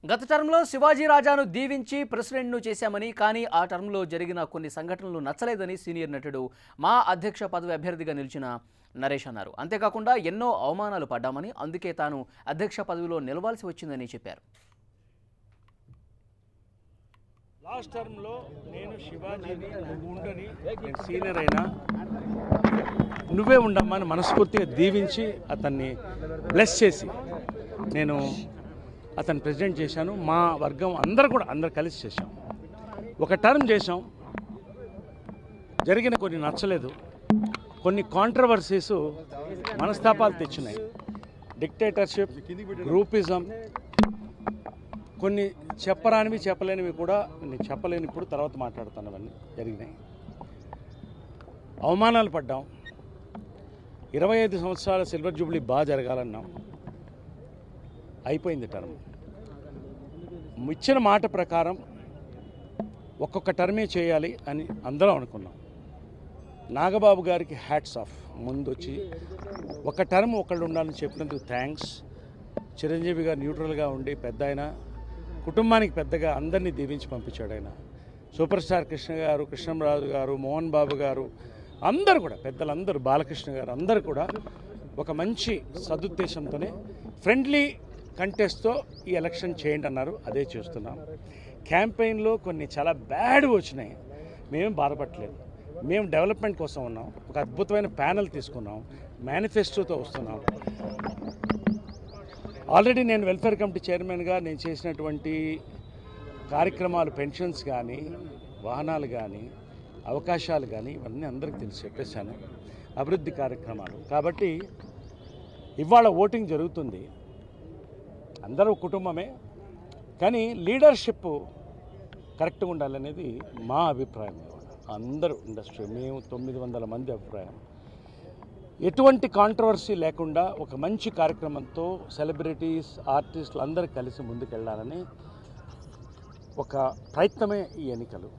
గత టర్మ్లో శివాజీ రాజాను దీవించి ప్రెసిడెంట్ను చేశామని, కానీ ఆ టర్మ్లో జరిగిన కొన్ని సంఘటనలు నచ్చలేదని సీనియర్ నటుడు మా అధ్యక్ష పదవి అభ్యర్థిగా నిలిచిన నరేష్ అన్నారు. అంతేకాకుండా ఎన్నో అవమానాలు పడ్డామని, అందుకే తాను అధ్యక్ష పదవిలో నిలవాల్సి వచ్చిందని చెప్పారు. లాస్ట్ టర్మ్లో నేను శివాజీని నువ్వు ఉండని, నేను సీనియర్ అయినా నువ్వే ఉండమ్మా అని మనస్ఫూర్తిగా దీవించి అతన్ని బ్లెస్ చేసి నేను అతను ప్రెసిడెంట్ చేశాను. మా వర్గం అందరు కలిసి చేశాం. ఒక టర్మ్ చేశాం, జరిగిన కొన్ని నచ్చలేదు, కొన్ని కాంట్రవర్సీస్ మనస్తాపాలు తెచ్చినాయి. డిక్టేటర్షిప్, గ్రూపిజం, కొన్ని చెప్పరానివి చెప్పలేనివి కూడా నేను చెప్పలేని, ఇప్పుడు తర్వాత మాట్లాడుతాను, అవన్నీ జరిగినాయి. అవమానాలు పడ్డాం. 25 సంవత్సరాల సిల్వర్ జూబ్లీ బాగా జరగాలన్నాం. అయిపోయింది టర్మ్. ఇచ్చిన మాట ప్రకారం ఒక్కొక్క టర్మే చేయాలి అని అందరం అనుకున్నాం. నాగబాబు గారికి హ్యాట్స్ ఆఫ్. ముందు వచ్చి ఒక టర్మ్ ఒకళ్ళు ఉండాలని చెప్పినందుకు థ్యాంక్స్. చిరంజీవి గారు న్యూట్రల్గా ఉండి పెద్ద ఆయన, కుటుంబానికి పెద్దగా అందరినీ దీవించి పంపించాడు ఆయన. సూపర్ స్టార్ కృష్ణ గారు, కృష్ణంరాజు గారు, మోహన్ బాబు గారు, అందరూ కూడా పెద్దలందరూ, బాలకృష్ణ గారు అందరూ కూడా ఒక మంచి సదుద్దేశంతోనే ఫ్రెండ్లీ కంటెస్ట్తో ఈ ఎలక్షన్ చేయండి అన్నారు. అదే చేస్తున్నాం. క్యాంపెయిన్లో కొన్ని చాలా బ్యాడ్ వచ్చినాయి. మేము బాధపడలేదు. మేము డెవలప్మెంట్ కోసం ఉన్నాం. ఒక అద్భుతమైన ప్యానెల్ తీసుకున్నాం. మేనిఫెస్టోతో వస్తున్నాం. ఆల్రెడీ నేను వెల్ఫేర్ కమిటీ చైర్మన్గా నేను చేసినటువంటి కార్యక్రమాలు, పెన్షన్స్ కానీ, వాహనాలు కానీ, అవకాశాలు కానీ, ఇవన్నీ అందరికీ తెలిసి చెప్పేశాను. అభివృద్ధి కార్యక్రమాలు కాబట్టి ఇవాళ ఓటింగ్ జరుగుతుంది. అందరూ కుటుంబమే, కానీ లీడర్షిప్ కరెక్ట్గా ఉండాలనేది మా అభిప్రాయం. అందరూ ఇండస్ట్రీ, మేము 900 మంది అభిప్రాయం. ఎటువంటి కాంట్రవర్సీ లేకుండా ఒక మంచి కార్యక్రమంతో సెలబ్రిటీస్, ఆర్టిస్టులు అందరూ కలిసి ముందుకెళ్ళాలని ఒక ప్రయత్నమే ఈ ఎన్నికలు.